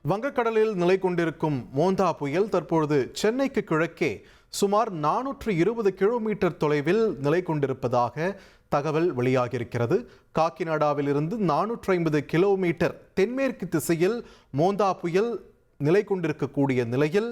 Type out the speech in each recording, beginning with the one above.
வங்கக்கடலில் நிலை கொண்டிருக்கும் மோந்தா புயல் தற்பொழுது சென்னைக்கு கிழக்கே சுமார் 420 கிலோமீட்டர் தொலைவில் நிலை கொண்டிருப்பதாக தகவல் வெளியாகியிருக்கிறது. காக்கிநாடாவிலிருந்து 450 கிலோமீட்டர் தென்மேற்கு திசையில் மோந்தா புயல் நிலை கொண்டிருக்கக்கூடிய நிலையில்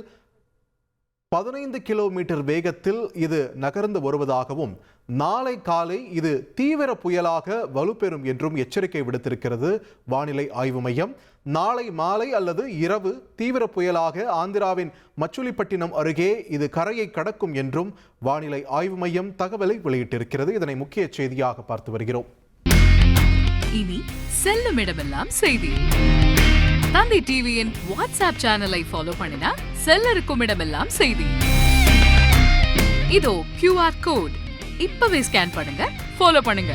15 கிலோமீட்டர் வேகத்தில் இது நகர்ந்து வருவதாகவும் நாளை காலை இது தீவிர புயலாக வலுப்பெறும் என்றும் எச்சரிக்கை விடுத்திருக்கிறது வானிலை ஆய்வு மையம். நாளை மாலை அல்லது இரவு தீவிர புயலாக ஆந்திராவின் மச்சுலிப்பட்டினம் அருகே இது கரையை கடக்கும் என்றும் வானிலை ஆய்வு மையம் தகவலை வெளியிட்டிருக்கிறது. இதனை முக்கிய செய்தியாக பார்த்து வருகிறோம். இனி செல்லும் இடமெல்லாம் செய்தி. தந்தி டிவியின் வாட்ஸ்அப் சேனலை ஃபாலோ பண்ணினா செல்ல இருக்கும் இடமெல்லாம் செய்தி. இதோ QR கோட் இப்பவே ஸ்கேன் பண்ணுங்க, ஃபாலோ பண்ணுங்க.